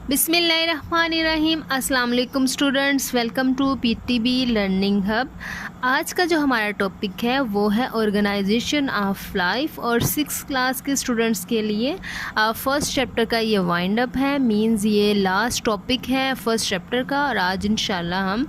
बिस्मिल्लाहिर्रहमानिर्रहीम। अस्सलाम वालेकुम students, welcome to PTB learning hub. आज का जो हमारा टॉपिक है वो है ऑर्गेनाइजेशन ऑफ लाइफ और 6th क्लास के स्टूडेंट्स के लिए फ़र्स्ट चैप्टर का ये वाइंड अप है। मींस ये लास्ट टॉपिक है फ़र्स्ट चैप्टर का और आज इंशाल्लाह हम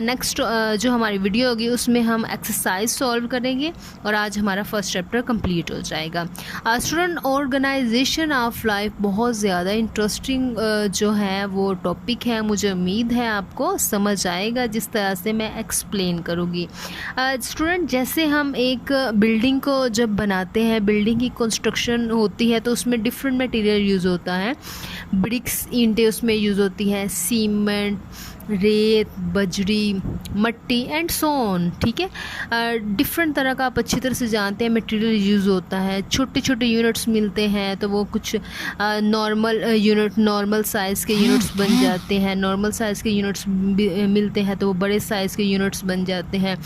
नेक्स्ट जो हमारी वीडियो होगी उसमें हम एक्सरसाइज सॉल्व करेंगे और आज हमारा फ़र्स्ट चैप्टर कंप्लीट हो जाएगा। स्टूडेंट, ऑर्गेनाइजेशन ऑफ लाइफ बहुत ज़्यादा इंटरेस्टिंग जो है वो टॉपिक है। मुझे उम्मीद है आपको समझ आएगा जिस तरह से मैं एक्सप्लेन करूँगी। स्टूडेंट, जैसे हम एक बिल्डिंग को जब बनाते हैं, बिल्डिंग की कंस्ट्रक्शन होती है तो उसमें डिफरेंट मटेरियल यूज़ होता है। ब्रिक्स, ईंटें उसमें यूज़ होती हैं, सीमेंट, रेत, बजरी, मट्टी एंड सो ऑन। ठीक है, डिफरेंट तरह का आप अच्छी तरह से जानते हैं मटेरियल यूज़ होता है। छोटे छोटे यूनिट्स मिलते हैं तो वो कुछ नॉर्मल यूनिट, नॉर्मल साइज़ के यूनिट्स बन जाते हैं। नॉर्मल साइज़ के यूनिट्स मिलते हैं तो वो बड़े साइज़ के यूनिट्स बन जाते हैं।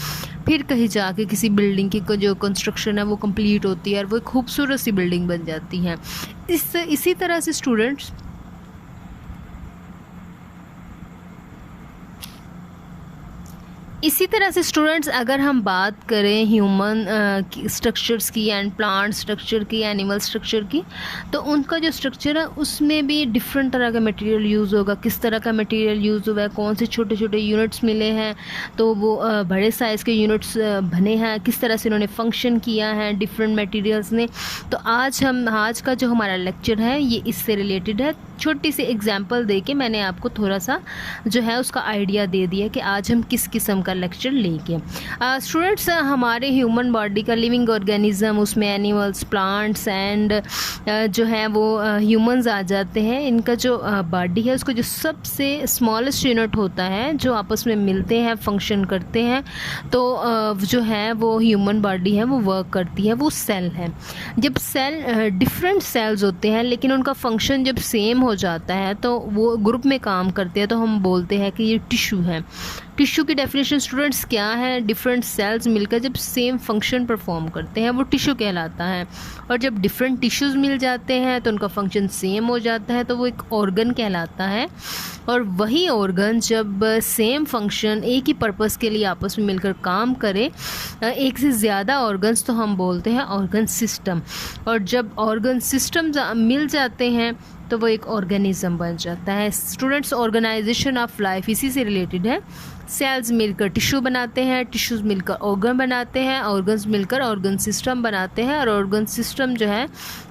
फिर कहीं जाके किसी बिल्डिंग की जो कंस्ट्रक्शन है वो कंप्लीट होती है और वो एक खूबसूरत सी बिल्डिंग बन जाती है। इसी तरह से स्टूडेंट्स अगर हम बात करें ह्यूमन स्ट्रक्चर्स की एंड प्लांट स्ट्रक्चर की, एनिमल स्ट्रक्चर की, तो उनका जो स्ट्रक्चर है उसमें भी डिफरेंट तरह का मटेरियल यूज़ होगा। किस तरह का मटेरियल यूज़ हुआ है, कौन से छोटे छोटे यूनिट्स मिले हैं तो वो बड़े साइज़ के यूनिट्स बने हैं, किस तरह से उन्होंने फंक्शन किया है डिफरेंट मटेरियल्स ने। तो आज का जो हमारा लेक्चर है ये इससे रिलेटेड है। छोटी सी एग्जांपल देके मैंने आपको थोड़ा सा जो है उसका आइडिया दे दिया कि आज हम किस किस्म का लेक्चर लेंगे। स्टूडेंट्स, हमारे ह्यूमन बॉडी का लिविंग ऑर्गेनिज्म, उसमें एनिमल्स, प्लांट्स एंड जो है वो ह्यूमंस आ जाते हैं। इनका जो बॉडी है उसको जो सबसे स्मॉलेस्ट यूनिट होता है जो आपस में मिलते हैं, फंक्शन करते हैं, तो जो है वो ह्यूमन बॉडी है वो वर्क करती है, वो सेल है। जब सेल डिफरेंट सेल्स होते हैं लेकिन उनका फंक्शन जब सेम हो जाता है तो वो ग्रुप में काम करते हैं तो हम बोलते हैं कि ये टिश्यू है। टिश्यू की डेफिनेशन स्टूडेंट्स क्या है? डिफरेंट सेल्स मिलकर जब सेम फंक्शन परफॉर्म करते हैं वो टिश्यू कहलाता है। और जब डिफरेंट टिश्यूज़ मिल जाते हैं तो उनका फंक्शन सेम हो जाता है तो वो एक ऑर्गन कहलाता है। और वही ऑर्गन जब सेम फंक्शन एक ही पर्पस के लिए आपस में मिलकर काम करे, एक से ज़्यादा ऑर्गन्स, तो हम बोलते हैं ऑर्गन सिस्टम। और जब ऑर्गन सिस्टम मिल जाते हैं तो वो एक ऑर्गेनिज्म बन जाता है। स्टूडेंट्स, ऑर्गेनाइजेशन ऑफ लाइफ इसी से रिलेटेड है। सेल्स मिलकर टिश्यू बनाते हैं, टिश्यूज़ मिलकर ऑर्गन बनाते हैं, ऑर्गन्स मिलकर ऑर्गन सिस्टम बनाते हैं और ऑर्गन सिस्टम जो है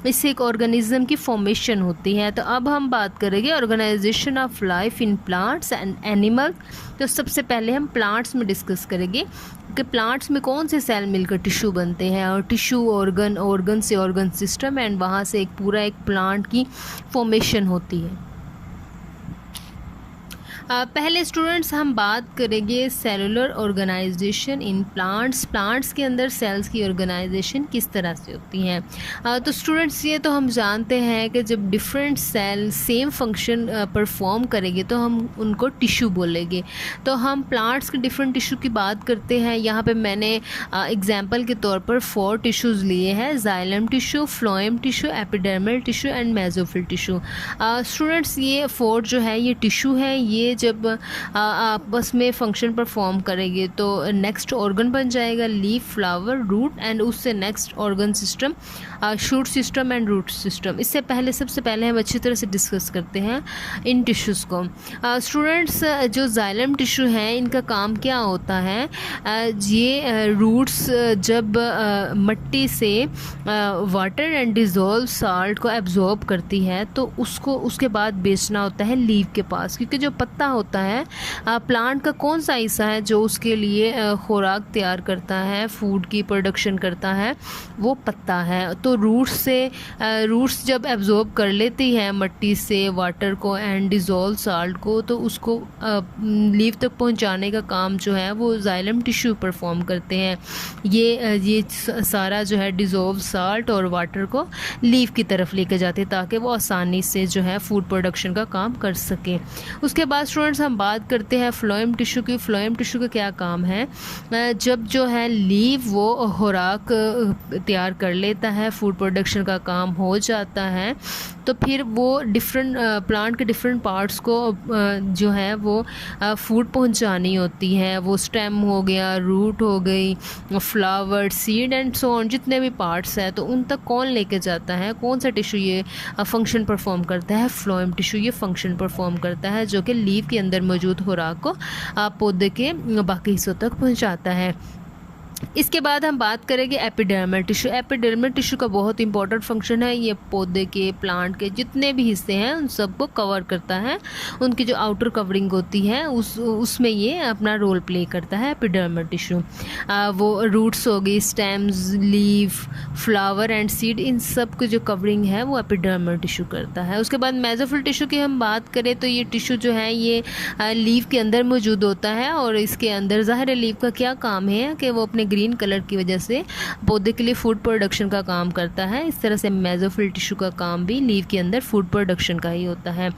इससे एक ऑर्गेनिज्म की फॉर्मेशन होती है। तो अब हम बात करेंगे organisation of life in plants and animal. तो सबसे पहले हम प्लांट्स में डिस्कस करेंगे कि प्लांट्स में कौन से सेल मिलकर टिश्यू बनते हैं और टिश्यू, ऑर्गन, ऑर्गन से ऑर्गन सिस्टम एंड वहाँ से एक पूरा एक प्लांट की फॉर्मेशन होती है। पहले स्टूडेंट्स हम बात करेंगे cellular organisation in plants. Plants के अंदर सेल्स की ऑर्गेनाइजेशन किस तरह से होती हैं। तो स्टूडेंट्स, ये तो हम जानते हैं कि जब different cell same function perform करेंगे तो हम उनको टिश्यू बोलेंगे। तो हम प्लांट्स के डिफरेंट टिश्यू की बात करते हैं। यहाँ पे मैंने एग्जांपल के तौर पर 4 टिश्यूज़ लिए हैं: xylem tissue, phloem tissue, epidermal tissue and mesophyll tissue. Students, ये 4 जो है ये टिश्यू है। ये जब आपस में फंक्शन परफॉर्म करेंगे तो नेक्स्ट ऑर्गन बन जाएगा लीफ, फ्लावर, रूट एंड उससे next organ system, shoot system and root system. इससे पहले सबसे पहले हम अच्छी तरह से डिस्कस करते हैं इन टिश्यूज़ को। स्टूडेंट्स, जो जाइलम टिश्यू है इनका काम क्या होता है? ये रूट्स जब मट्टी से वाटर एंड डिज़ोल्व साल्ट को एब्जॉर्ब करती है तो उसको उसके बाद बेचना होता है लीफ के पास, क्योंकि जो पत्ता होता है प्लांट का कौन सा हिस्सा है जो उसके लिए खुराक तैयार करता है, फूड की प्रोडक्शन करता है, वो पत्ता है। तो रूट्स जब एब्जॉर्ब कर लेती है मट्टी से वाटर को एंड डिज़ोल्व साल्ट को तो उसको लीफ तक पहुंचाने का काम जो है वो जाइलम टिश्यू परफॉर्म करते हैं। ये सारा जो है डिज़ोल्व साल्ट और वाटर को लीफ की तरफ लेकर जाते हैं ताकि वो आसानी से जो है फूड प्रोडक्शन का काम कर सके। उसके बाद स्टूडेंट्स हम बात करते हैं फ्लोएम टिश्यू की। फ्लोएम टिश्यू का क्या काम है, जब जो है लीव वो खुराक तैयार कर लेता है, फूड प्रोडक्शन का काम हो जाता है, तो फिर वो डिफरेंट प्लांट के डिफरेंट पार्ट्स को जो है वो फूड पहुंचानी होती है। वो स्टेम हो गया, रूट हो गई, flower, seed and so on, जितने भी पार्ट्स हैं तो उन तक कौन लेके जाता है, कौन सा टिश्यू ये फंक्शन परफॉर्म करता है, फ्लोएम टिश्यू ये फंक्शन परफॉर्म करता है, जो कि लीव के अंदर मौजूद खुराक को पौधे के बाकी हिस्सों तक पहुंचाता है। इसके बाद हम बात करेंगे एपिडर्मल टिश्यू। एपिडर्मल टिश्यू का बहुत इंपॉर्टेंट फंक्शन है, ये पौधे के, प्लांट के जितने भी हिस्से हैं उन सबको कवर करता है। उनकी जो आउटर कवरिंग होती है उसमें ये अपना रोल प्ले करता है एपिडर्मल टिश्यू। वो रूट्स हो गई, stems, leaf, flower and seed, इन सब की जो कवरिंग है वो एपिडर्मल टिश्यू करता है। उसके बाद मेसोफिल टिश्यू की हम बात करें तो ये टिश्यू जो है ये लीफ के अंदर मौजूद होता है, और इसके अंदर ज़ाहिर है लीफ का क्या काम है कि वो अपने ग्रीन कलर की वजह से पौधे के लिए फूड प्रोडक्शन का काम करता है। इस तरह से मेसोफिल टिश्यू का काम भी लीव के अंदर फूड प्रोडक्शन का ही होता है।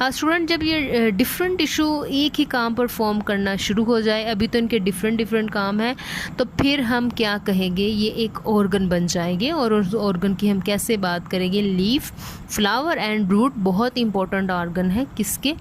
स्टूडेंट, जब ये डिफरेंट टिश्यू एक ही काम परफॉर्म करना शुरू हो जाए, अभी तो इनके डिफरेंट काम है, तो फिर हम क्या कहेंगे, ये एक ऑर्गन बन जाएंगे। और उस ऑर्गन की हम कैसे बात करेंगे, लीफ, फ्लावर एंड रूट बहुत इंपॉर्टेंट ऑर्गन है किसके,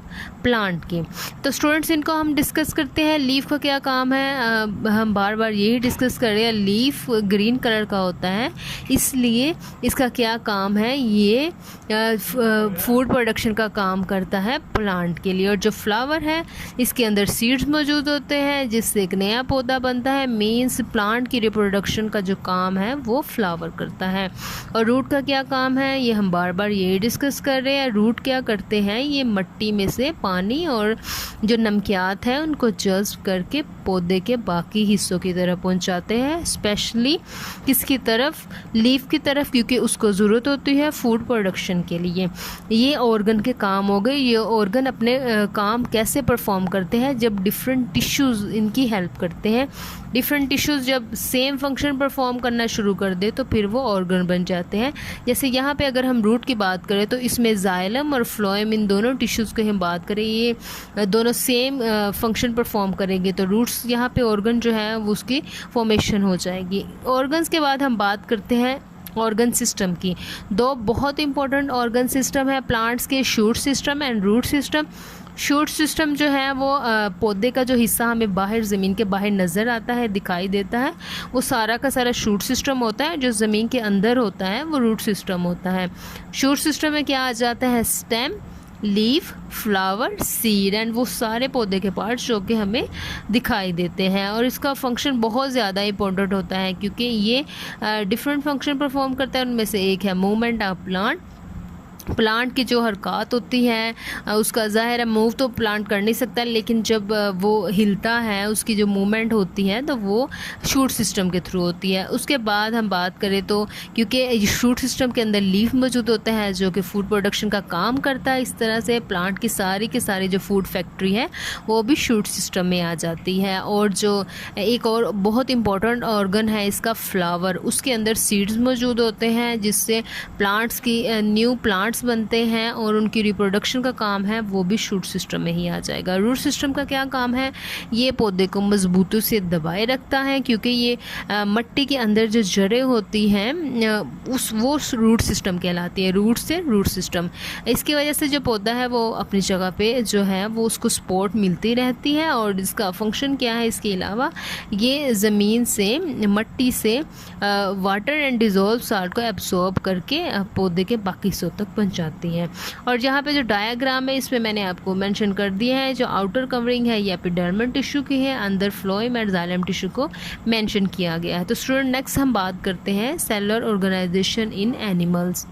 प्लांट के। तो स्टूडेंट्स, इनको हम डिस्कस करते हैं। लीफ का क्या काम है, हम बार बार यही डिस्कस कर रहे हैं। लीफ ग्रीन कलर का होता है, इसलिए इसका क्या काम है, ये फूड प्रोडक्शन का काम करता है प्लांट के लिए। और जो फ्लावर है इसके अंदर सीड्स मौजूद होते हैं जिससे एक नया पौधा बनता है। मीन्स प्लांट की रिप्रोडक्शन का जो काम है वो फ्लावर करता है। और रूट का क्या काम है, ये हम बार बार यही डिस्कस कर रहे हैं। रूट क्या करते हैं, ये मिट्टी में से पानी और जो नमकियात है उनको जज्ब करके पौधे के बाकी हिस्सों की तरफ पहुंचाते हैं, स्पेशली किसकी तरफ, लीफ की तरफ, क्योंकि उसको ज़रूरत होती है फूड प्रोडक्शन के लिए। ये ऑर्गन के काम हो गए। ये ऑर्गन अपने काम कैसे परफॉर्म करते हैं, जब डिफरेंट टिश्यूज़ इनकी हेल्प करते हैं। डिफरेंट टिश्यूज़ जब सेम फंक्शन परफॉर्म करना शुरू कर दे तो फिर वो ऑर्गन बन जाते हैं। जैसे यहाँ पे अगर हम रूट की बात करें तो इसमें जाइलम और फ्लोएम, इन दोनों टिश्यूज़ की हम बात करें, ये दोनों सेम फंक्शन परफॉर्म करेंगे तो रूट्स यहाँ पे ऑर्गन जो है वो उसकी फॉर्मेशन हो जाएगी। ऑर्गन्स के बाद हम बात करते हैं ऑर्गन सिस्टम की। दो बहुत इंपॉर्टेंट ऑर्गन सिस्टम है प्लांट्स के, shoot system and root system. Shoot system जो है वो पौधे का जो हिस्सा हमें बाहर ज़मीन के बाहर नज़र आता है, दिखाई देता है, वो सारा का सारा शूट सिस्टम होता है। जो ज़मीन के अंदर होता है वो रूट सिस्टम होता है। शूट सिस्टम में क्या आ जाता है, stem, leaf, flower, seed and वो सारे पौधे के पार्ट्स जो कि हमें दिखाई देते हैं। और इसका फंक्शन बहुत ज़्यादा इंपॉर्टेंट होता है क्योंकि ये डिफरेंट फंक्शन परफॉर्म करता है। उनमें से एक है मूवमेंट ऑफ प्लांट की जो हरकत होती है उसका ज़ाहिर है मूव तो प्लांट कर नहीं सकता, लेकिन जब वो हिलता है उसकी जो मूवमेंट होती है तो वो शूट सिस्टम के थ्रू होती है। उसके बाद हम बात करें तो क्योंकि शूट सिस्टम के अंदर लीफ मौजूद होता है जो कि फूड प्रोडक्शन का काम करता है, इस तरह से प्लांट की सारी जो फूड फैक्ट्री है वो भी शूट सिस्टम में आ जाती है। और जो एक और बहुत इंपॉर्टेंट ऑर्गन है इसका, फ्लावर, उसके अंदर सीड्स मौजूद होते हैं जिससे प्लांट्स की न्यू प्लांट्स बनते हैं और उनकी रिप्रोडक्शन का काम है वो भी शूट सिस्टम में ही आ जाएगा। रूट सिस्टम का क्या काम है, ये पौधे को मजबूती से दबाए रखता है क्योंकि ये मिट्टी के अंदर जो जड़ें होती हैं वो रूट सिस्टम कहलाती है। रूट से रूट सिस्टम, इसकी वजह से जो पौधा है वो अपनी जगह पे जो है वो उसको सपोर्ट मिलती रहती है। और इसका फंक्शन क्या है, इसके अलावा ये ज़मीन से, मिट्टी से वाटर एंड डिज़ोल्व साल्ट को एब्सॉर्ब करके पौधे के बाकी हिस्सों तक जाती है। और यहाँ पे जो डायग्राम है इसमें मैंने आपको मेंशन कर दिया है, जो आउटर कवरिंग है ये एपिडर्मल टिश्यू की है, अंदर फ्लोएम एंड जाइलम टिश्यू को मेंशन किया गया है। तो स्टूडेंट, नेक्स्ट हम बात करते हैं सेलुलर ऑर्गेनाइजेशन इन एनिमल्स।